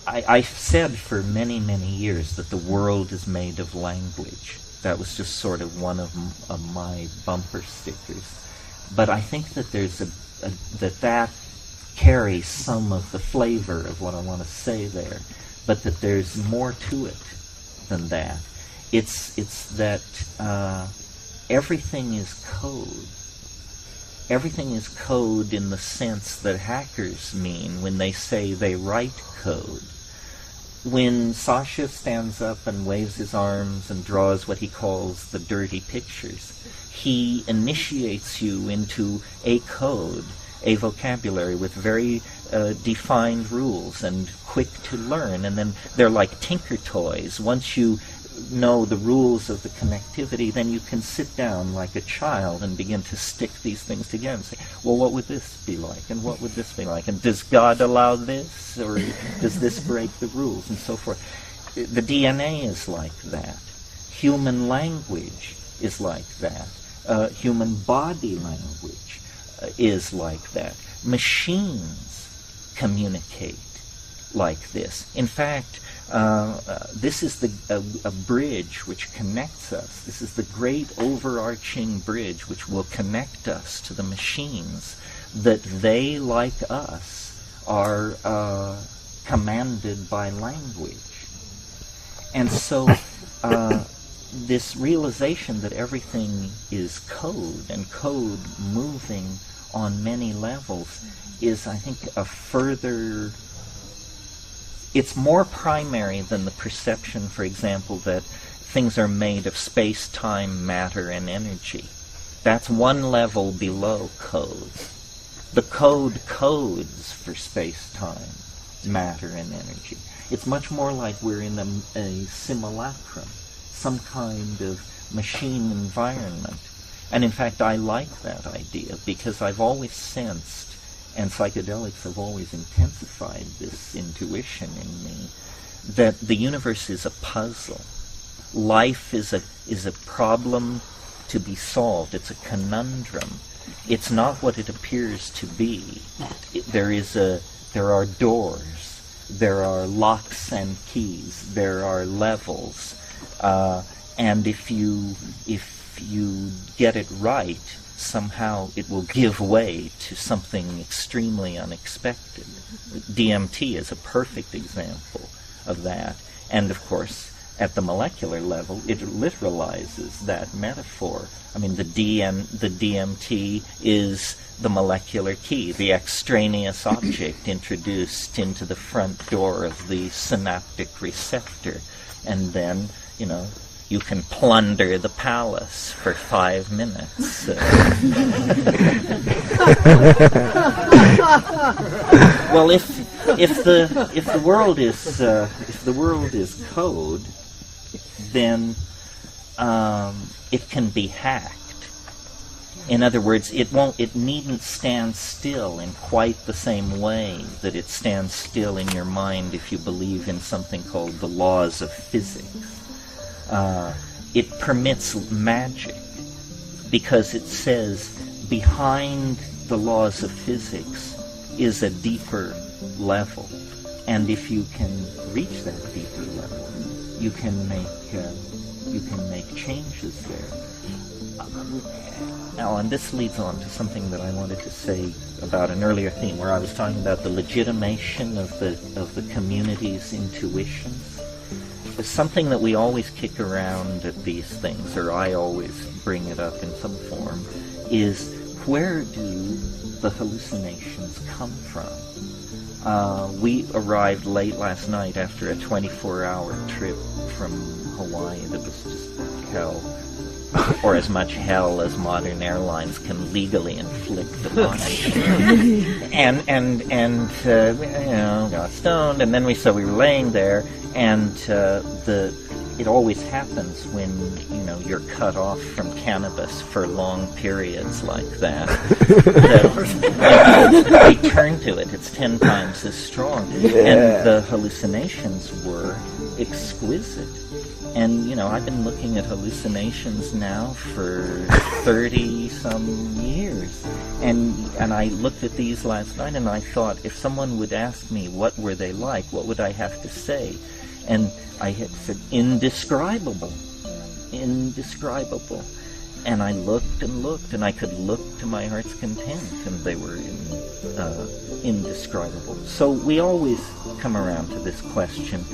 I've said for many, many years that the world is made of language. That was just sort of one of my bumper stickers. But I think that that carries some of the flavor of what I want to say there, but that there's more to it than that. It's that everything is code. Everything is code in the sense that hackers mean when they say they write code. When Sasha stands up and waves his arms and draws what he calls the dirty pictures, he initiates you into a code, a vocabulary with very defined rules and quick to learn. And then they're like tinker toys. Once you know the rules of the connectivity, then you can sit down like a child and begin to stick these things together and say, well, what would this be like? And what would this be like? And does God allow this? Or does this break the rules? And so forth. The DNA is like that. Human language is like that. Human body language is like that. Machines communicate like this. In fact, this is a bridge which connects us. This is the great overarching bridge which will connect us to the machines, that they, like us, are commanded by language. And so this realization that everything is code, and code moving on many levels, is, I think, a further... It's more primary than the perception, for example, that things are made of space, time, matter, and energy. That's one level below code. The code codes for space, time, matter, and energy. It's much more like we're in a simulacrum, some kind of machine environment. And in fact, I like that idea, because I've always sensed, and psychedelics have always intensified this intuition in me, that the universe is a puzzle. Life is a problem to be solved. It's a conundrum. It's not what it appears to be. There are doors. There are locks and keys. There are levels. And if you get it right, somehow it will give way to something extremely unexpected. DMT is a perfect example of that. And of course, at the molecular level, it literalizes that metaphor. I mean, the DMT is the molecular key, the extraneous object introduced into the front door of the synaptic receptor. And then, you can plunder the palace for 5 minutes. Well, if the world is code, then it can be hacked. In other words, it needn't stand still in quite the same way that it stands still in your mind if you believe in something called the laws of physics. It permits magic because it says behind the laws of physics is a deeper level, and if you can reach that deeper level, you can make changes there. Now, and this leads on to something that I wanted to say about an earlier theme, where I was talking about the legitimation of the community's intuitions. It's something that we always kick around at these things, or I always bring it up in some form, is where do the hallucinations come from? We arrived late last night after a 24-hour trip from Hawaii that was just hell, or as much hell as modern airlines can legally inflict upon it. and got stoned, and then we were laying there, and it always happens when you're cut off from cannabis for long periods like that. That return to it, it's 10 times as strong. Yeah. And the hallucinations were exquisite. And, I've been looking at hallucinations now for 30-some years. And I looked at these last night, and I thought, if someone would ask me what were they like, what would I have to say? And I had said, indescribable. Indescribable. And I looked and looked, and I could look to my heart's content, and they were indescribable. So we always come around to this question,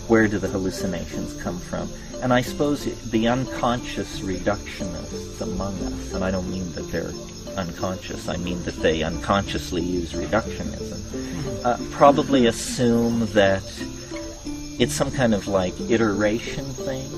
where do the hallucinations come from? And I suppose the unconscious reductionists among us, and I don't mean that they're unconscious, I mean that they unconsciously use reductionism, probably assume that it's some kind of iteration thing,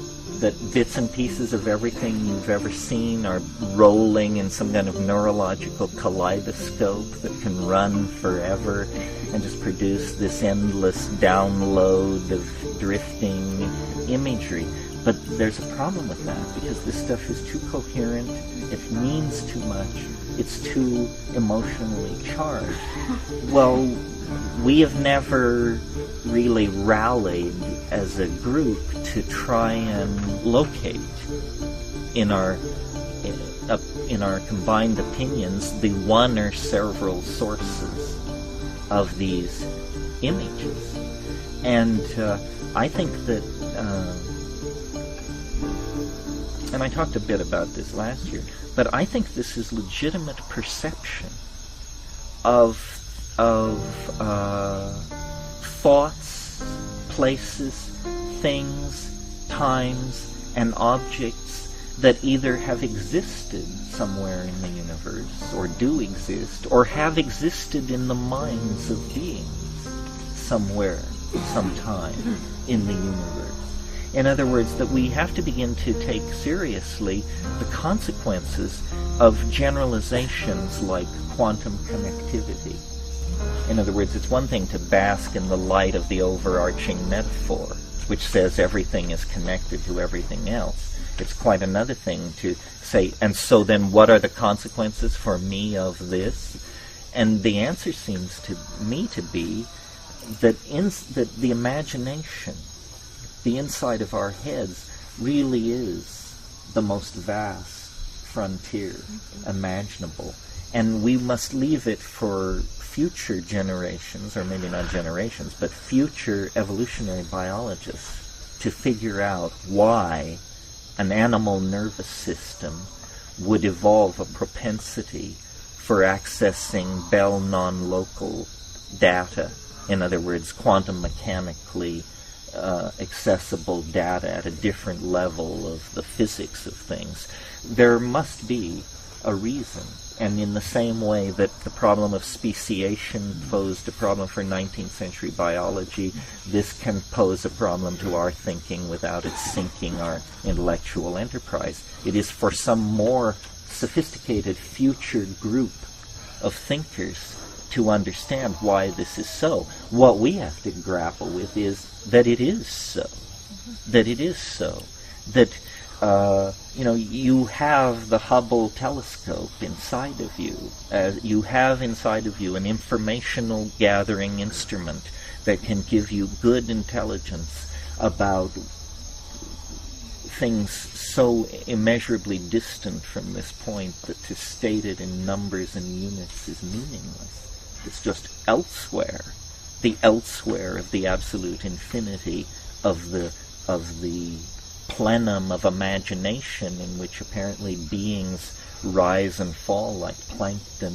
that bits and pieces of everything you've ever seen are rolling in some kind of neurological kaleidoscope that can run forever and just produce this endless download of drifting imagery. But there's a problem with that, because this stuff is too coherent, it means too much, it's too emotionally charged. Well, we have never really rallied as a group to try and locate in our combined opinions the one or several sources of these images. And I think that, and I talked a bit about this last year, but I think this is legitimate perception of thoughts, places, things, times, and objects that either have existed somewhere in the universe, or do exist, or have existed in the minds of beings somewhere, sometime in the universe. In other words, that we have to begin to take seriously the consequences of generalizations like quantum connectivity. In other words, it's one thing to bask in the light of the overarching metaphor, which says everything is connected to everything else. It's quite another thing to say, and so then what are the consequences for me of this? And the answer seems to me to be that the imagination, the inside of our heads, really is the most vast frontier imaginable. And we must leave it for future generations, or maybe not generations, but future evolutionary biologists to figure out why an animal nervous system would evolve a propensity for accessing Bell non-local data. In other words, quantum mechanically accessible data at a different level of the physics of things. There must be a reason. And in the same way that the problem of speciation posed a problem for 19th century biology, this can pose a problem to our thinking without it sinking our intellectual enterprise. It is for some more sophisticated future group of thinkers to understand why this is so. What we have to grapple with is that it is so. That it is so. That you have the Hubble telescope inside of you. You have inside of you an informational gathering instrument that can give you good intelligence about things so immeasurably distant from this point that to state it in numbers and units is meaningless. It's just elsewhere, the elsewhere of the absolute infinity of the plenum of imagination in which apparently beings rise and fall like plankton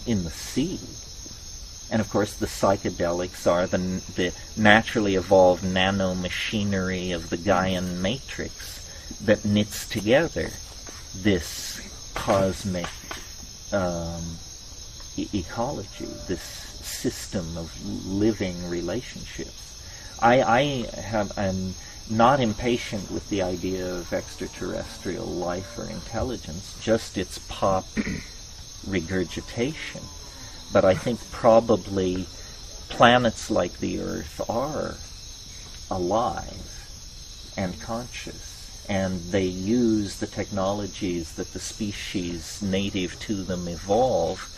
in the sea. And of course the psychedelics are the naturally evolved nanomachinery of the Gaian matrix that knits together this cosmic ecology, this system of living relationships. I'm not impatient with the idea of extraterrestrial life or intelligence, just its pop regurgitation. But I think probably planets like the Earth are alive and conscious, and they use the technologies that the species native to them evolve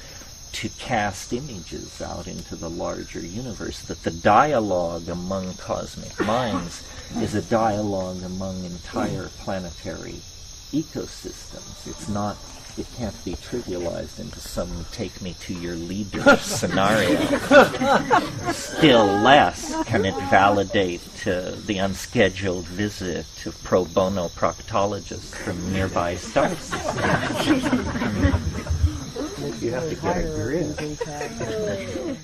to cast images out into the larger universe, that the dialogue among cosmic minds is a dialogue among entire planetary ecosystems. It can't be trivialized into some take me to your leader scenario. Still less can it validate the unscheduled visit of pro bono proctologists from nearby star systems. You have to get a grip.